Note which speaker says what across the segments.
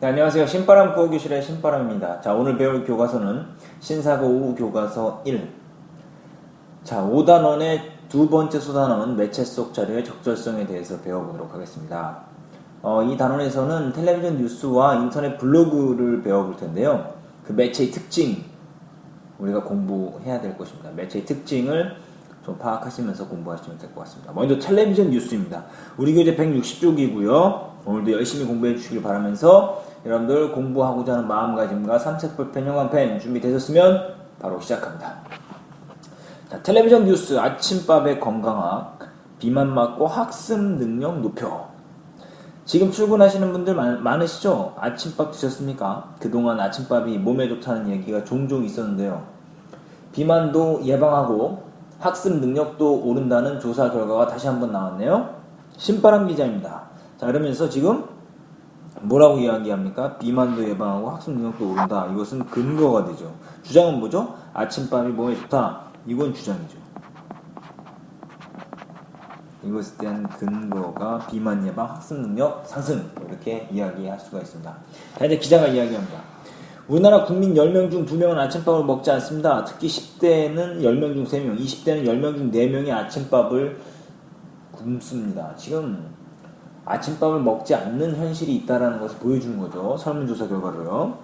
Speaker 1: 네, 안녕하세요. 신바람 구호교실의 신바람입니다. 자, 오늘 배울 교과서는 신사고 5 교과서 1. 자, 5단원의 두 번째 소단원 매체 속 자료의 적절성에 대해서 배워보도록 하겠습니다. 이 단원에서는 텔레비전 뉴스와 인터넷 블로그를 배워볼 텐데요. 그 매체의 특징, 우리가 공부해야 될 것입니다. 매체의 특징을 좀 파악하시면서 공부하시면 될 것 같습니다. 먼저 텔레비전 뉴스입니다. 우리 교재 160쪽이고요. 오늘도 열심히 공부해 주시길 바라면서 여러분들 공부하고자 하는 마음가짐과 삼색볼펜, 형광펜 준비되셨으면 바로 시작합니다. 자, 텔레비전 뉴스 아침밥의 건강학, 비만 막고 학습 능력 높여. 지금 출근하시는 분들 많으시죠? 아침밥 드셨습니까? 그동안 아침밥이 몸에 좋다는 얘기가 종종 있었는데요. 비만도 예방하고 학습 능력도 오른다는 조사 결과가 다시 한번 나왔네요. 신바람 기자입니다. 자, 그러면서 지금 뭐라고 이야기합니까? 비만도 예방하고 학습 능력도 오른다. 이것은 근거가 되죠. 주장은 뭐죠? 아침밥이 몸에 좋다. 이건 주장이죠. 이것에 대한 근거가 비만 예방, 학습 능력 상승, 이렇게 이야기할 수가 있습니다. 자, 이제 기자가 이야기합니다. 우리나라 국민 10명 중 2명은 아침밥을 먹지 않습니다. 특히 10대는 10명 중 3명, 20대는 10명 중 4명이 아침밥을 굶습니다. 지금 아침밥을 먹지 않는 현실이 있다는 것을 보여주는 거죠. 설문조사 결과로요.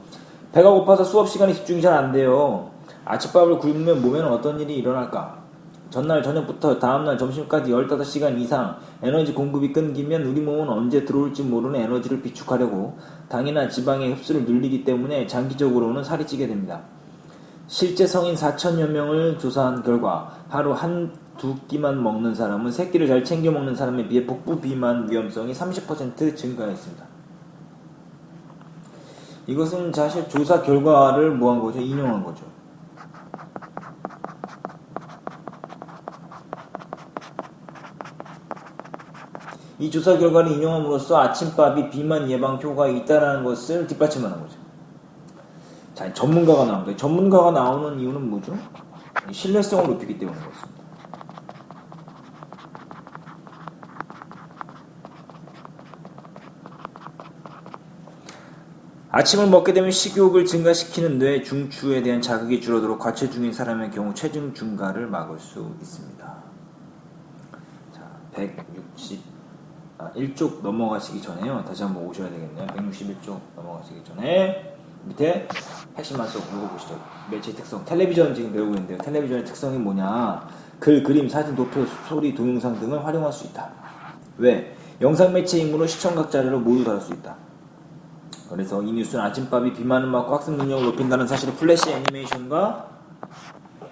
Speaker 1: 배가 고파서 수업 시간에 집중이 잘 안 돼요. 아침밥을 굶으면 몸에는 어떤 일이 일어날까? 전날 저녁부터 다음날 점심까지 15시간 이상 에너지 공급이 끊기면 우리 몸은 언제 들어올지 모르는 에너지를 비축하려고 당이나 지방의 흡수를 늘리기 때문에 장기적으로는 살이 찌게 됩니다. 실제 성인 4천여 명을 조사한 결과 하루 한두 끼만 먹는 사람은 세 끼를 잘 챙겨 먹는 사람에 비해 복부 비만 위험성이 30% 증가했습니다. 이것은 사실 조사 결과를 뭐한 거죠? 인용한 거죠. 이 조사 결과를 인용함으로써 아침밥이 비만 예방 효과가 있다는 것을 뒷받침하는 거죠. 자, 전문가가 나옵니다. 전문가가 나오는 이유는 뭐죠? 신뢰성을 높이기 때문인 것입니다. 아침을 먹게 되면 식욕을 증가시키는 뇌 중추에 대한 자극이 줄어들어 과체중인 사람의 경우 체중 증가를 막을 수 있습니다. 자, 161쪽 넘어가시기 전에요. 다시 한번 오셔야 되겠네요. 161쪽 넘어가시기 전에 밑에 핵심만 쏙 읽어보시죠. 매체의 특성. 텔레비전 지금 배우고 있는데요. 텔레비전의 특성이 뭐냐? 글, 그림, 사진, 도표, 소리, 동영상 등을 활용할 수 있다. 왜? 영상 매체이므로 시청각 자료를 모두 다룰 수 있다. 그래서 이 뉴스는 아침밥이 비만을 막고 학습 능력을 높인다는 사실을 플래시 애니메이션과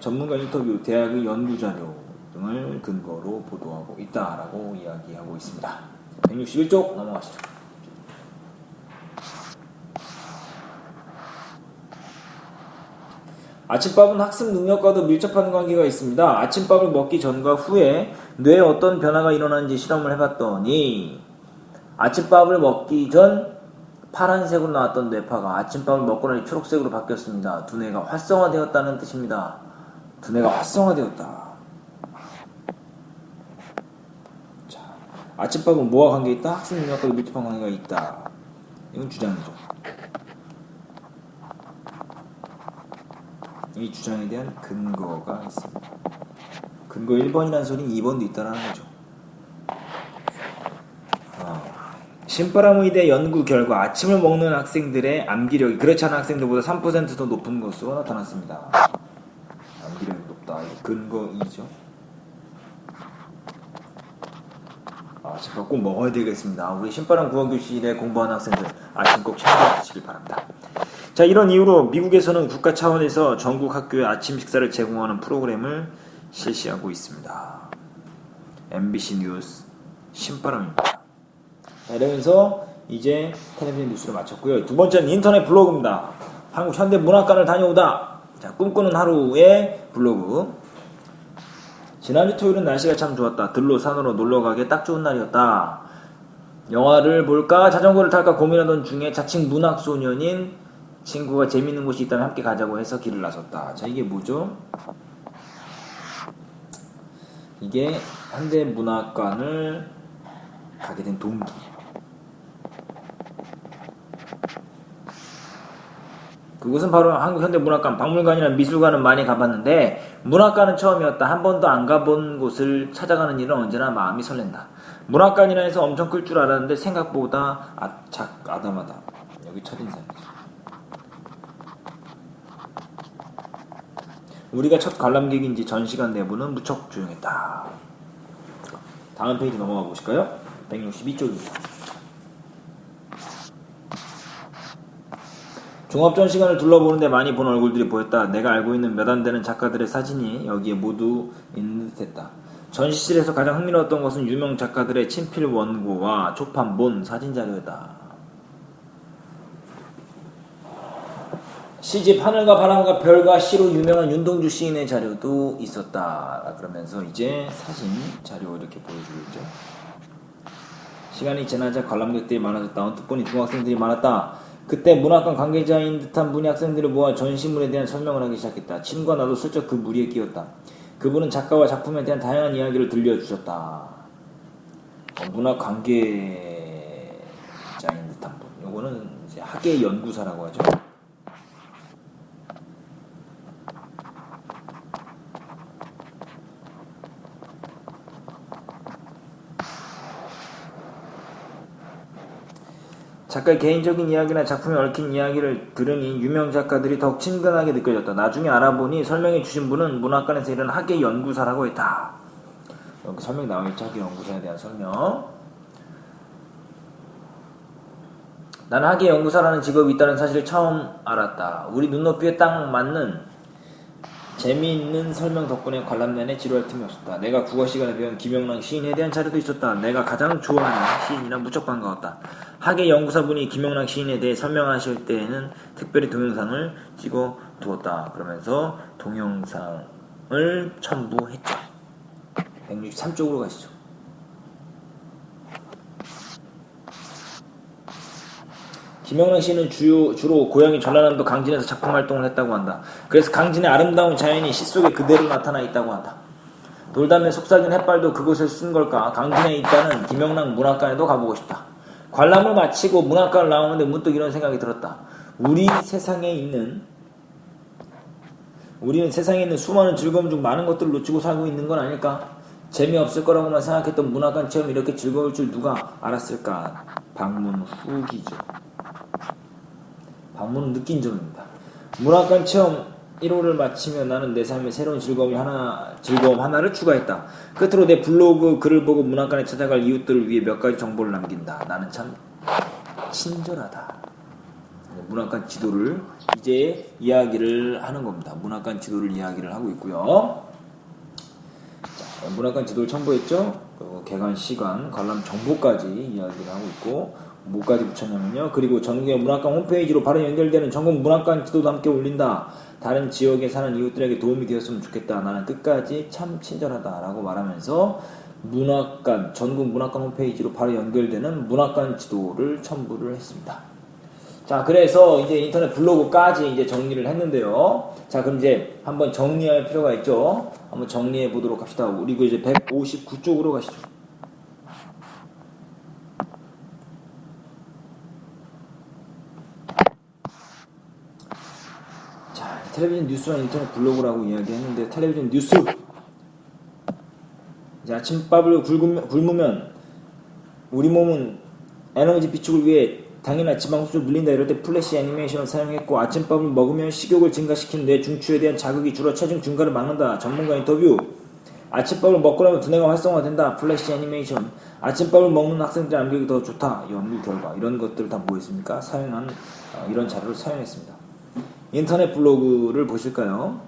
Speaker 1: 전문가 인터뷰, 대학의 연구자료 등을 근거로 보도하고 있다라고 이야기하고 있습니다. 161쪽 넘어가시죠. 아침밥은 학습 능력과도 밀접한 관계가 있습니다. 아침밥을 먹기 전과 후에 뇌에 어떤 변화가 일어나는지 실험을 해봤더니 아침밥을 먹기 전 파란색으로 나왔던 뇌파가 아침밥을 먹고 나니 초록색으로 바뀌었습니다. 두뇌가 활성화되었다는 뜻입니다. 두뇌가 활성화되었다. 자, 아침밥은 뭐와 관계 있다? 학습 능력과 밀접한 관계가 있다. 이건 주장이죠. 이 주장에 대한 근거가 있습니다. 근거 1번이라는 소리는 2번도 있다는 거죠. 신바람 의대 연구 결과 아침을 먹는 학생들의 암기력이 그렇지 않은 학생들보다 3% 더 높은 것으로 나타났습니다. 암기력이 높다. 이거 근거 2죠. 아침밥 꼭 먹어야 되겠습니다. 우리 신바람 국어교실에 공부하는 학생들 아침 꼭 챙겨 드시길 바랍니다. 자, 이런 이유로 미국에서는 국가 차원에서 전국 학교에 아침 식사를 제공하는 프로그램을 실시하고 있습니다. MBC 뉴스 신바람입니다. 자, 이러면서 이제 텔레비전 뉴스를 마쳤고요. 두 번째는 인터넷 블로그입니다. 한국 현대문학관을 다녀오다. 자, 꿈꾸는 하루의 블로그. 지난주 토요일은 날씨가 참 좋았다. 들로 산으로 놀러가기에 딱 좋은 날이었다. 영화를 볼까 자전거를 탈까 고민하던 중에 자칭 문학소년인 친구가 재밌는 곳이 있다면 함께 가자고 해서 길을 나섰다. 자, 이게 뭐죠? 이게 현대문학관을 가게 된 동기. 그곳은 바로 한국현대문학관, 박물관이나 미술관은 많이 가봤는데 문학관은 처음이었다. 한 번도 안 가본 곳을 찾아가는 일은 언제나 마음이 설렌다. 문학관이라 해서 엄청 클 줄 알았는데 생각보다 아담하다. 여기 첫인상이죠. 우리가 첫 관람객인지 전시관 내부는 무척 조용했다. 다음 페이지 넘어가 보실까요? 162쪽입니다. 종합전시관을 둘러보는데 많이 본 얼굴들이 보였다. 내가 알고 있는 몇 안 되는 작가들의 사진이 여기에 모두 있는 듯했다. 전시실에서 가장 흥미로웠던 것은 유명 작가들의 친필 원고와 초판본 사진자료였다. 시집 하늘과 바람과 별과 시로 유명한 윤동주 시인의 자료도 있었다. 그러면서 이제 사진 자료 이렇게 보여주고 있죠. 시간이 지나자 관람객들이 많아졌다. 언뜻 보니 중학생들이 많았다. 그때 문학관 관계자인 듯한 분이 학생들을 모아 전시물에 대한 설명을 하기 시작했다. 친구와 나도 슬쩍 그 무리에 끼었다. 그분은 작가와 작품에 대한 다양한 이야기를 들려주셨다. 문학 관계자인 듯한 분. 요거는 이제 학예 연구사라고 하죠. 작가의 개인적인 이야기나 작품에 얽힌 이야기를 들으니 유명 작가들이 더욱 친근하게 느껴졌다. 나중에 알아보니 설명해 주신 분은 문학관에서 일하는 학예 연구사라고 했다. 여기 설명 나와있죠. 학예 연구사에 대한 설명. 나는 학예 연구사라는 직업이 있다는 사실을 처음 알았다. 우리 눈높이에 딱 맞는 재미있는 설명 덕분에 관람 내내 지루할 틈이 없었다. 내가 국어 시간에 배운 김영랑 시인에 대한 자료도 있었다. 내가 가장 좋아하는 시인이라 무척 반가웠다. 학예 연구사분이 김영랑 시인에 대해 설명하실 때에는 특별히 동영상을 찍어 두었다. 그러면서 동영상을 첨부했죠. 163쪽으로 가시죠. 김영랑 씨는 주로 고향이 전라남도 강진에서 작품 활동을 했다고 한다. 그래서 강진의 아름다운 자연이 시 속에 그대로 나타나 있다고 한다. 돌담에 속삭인 햇발도 그곳에 쓴 걸까? 강진에 있다는 김영랑 문학관에도 가보고 싶다. 관람을 마치고 문학관을 나오는데 문득 이런 생각이 들었다. 우리는 세상에 있는 수많은 즐거움 중 많은 것들을 놓치고 살고 있는 건 아닐까? 재미없을 거라고만 생각했던 문학관 체험이 이렇게 즐거울 줄 누가 알았을까? 방문 후기죠. 방문은 느낀 점입니다. 문학관 체험 1호를 마치며 나는 내 삶에 새로운 즐거움 하나를 추가했다. 끝으로 내 블로그 글을 보고 문학관에 찾아갈 이웃들을 위해 몇 가지 정보를 남긴다. 나는 참 친절하다. 문학관 지도를 이제 이야기를 하는 겁니다. 문학관 지도를 이야기를 하고 있고요. 자, 문학관 지도를 첨부했죠. 개관 시간, 관람 정보까지 이야기를 하고 있고 뭐까지 붙였냐면요. 그리고 전국의 문학관 홈페이지로 바로 연결되는 전국 문학관 지도도 함께 올린다. 다른 지역에 사는 이웃들에게 도움이 되었으면 좋겠다. 나는 끝까지 참 친절하다 라고 말하면서 전국 문학관 홈페이지로 바로 연결되는 문학관 지도를 첨부를 했습니다. 자, 그래서 이제 인터넷 블로그까지 이제 정리를 했는데요. 자, 그럼 이제 한번 정리할 필요가 있죠. 한번 정리해 보도록 합시다. 우리 이제 159쪽으로 가시죠. 텔레비전 뉴스랑 인터넷 블로그라고 이야기했는데 텔레비전 뉴스 이제 아침밥을 굶으면 우리 몸은 에너지 비축을 위해 당이나 지방흡수를 늘린다. 이럴 때 플래시 애니메이션을 사용했고 아침밥을 먹으면 식욕을 증가시키는 뇌 중추에 대한 자극이 줄어 체중 증가를 막는다. 전문가 인터뷰. 아침밥을 먹고 나면 두뇌가 활성화된다. 플래시 애니메이션. 아침밥을 먹는 학생들의 암기력이 더 좋다. 연구 결과. 이런 것들을 다 뭐 했습니까? 이런 자료를 사용했습니다. 인터넷 블로그를 보실까요?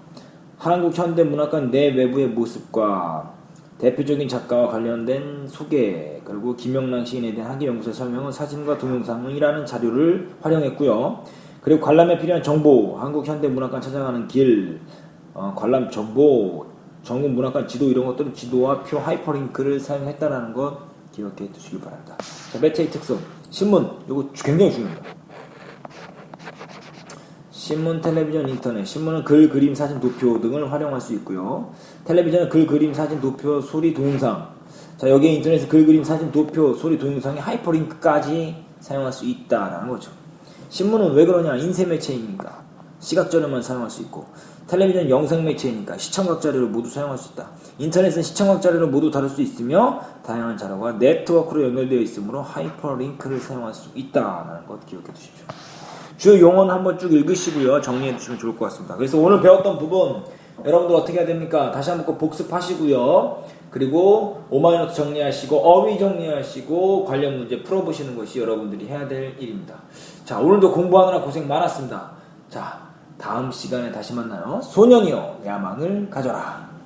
Speaker 1: 한국현대문학관 내 외부의 모습과 대표적인 작가와 관련된 소개, 그리고 김영랑 시인에 대한 학예 연구소 설명은 사진과 동영상이라는 자료를 활용했고요. 그리고 관람에 필요한 정보, 한국현대문학관 찾아가는 길, 관람 정보, 전국 문학관 지도 이런 것들은 지도와 표 하이퍼링크를 사용했다는 것 기억해 두시길 바랍니다. 자, 매체의 특성, 신문, 이거 굉장히 중요합니다. 신문, 텔레비전, 인터넷. 신문은 글, 그림, 사진, 도표 등을 활용할 수 있고요. 텔레비전은 글, 그림, 사진, 도표, 소리, 동영상. 자, 여기에 인터넷은 글, 그림, 사진, 도표, 소리, 동영상의 하이퍼링크까지 사용할 수 있다라는 거죠. 신문은 왜 그러냐? 인쇄 매체이니까. 시각 자료만 사용할 수 있고, 텔레비전 영상 매체이니까 시청각 자료를 모두 사용할 수 있다. 인터넷은 시청각 자료를 모두 다룰 수 있으며 다양한 자료가 네트워크로 연결되어 있으므로 하이퍼링크를 사용할 수 있다라는 것 기억해 두십시오. 주요 용어는 한번 쭉 읽으시고요. 정리해 두시면 좋을 것 같습니다. 그래서 오늘 배웠던 부분 여러분들 어떻게 해야 됩니까? 다시 한번 꼭 복습하시고요. 그리고 오마이노트 정리하시고 어휘 정리하시고 관련 문제 풀어보시는 것이 여러분들이 해야 될 일입니다. 자, 오늘도 공부하느라 고생 많았습니다. 자, 다음 시간에 다시 만나요. 소년이여 야망을 가져라.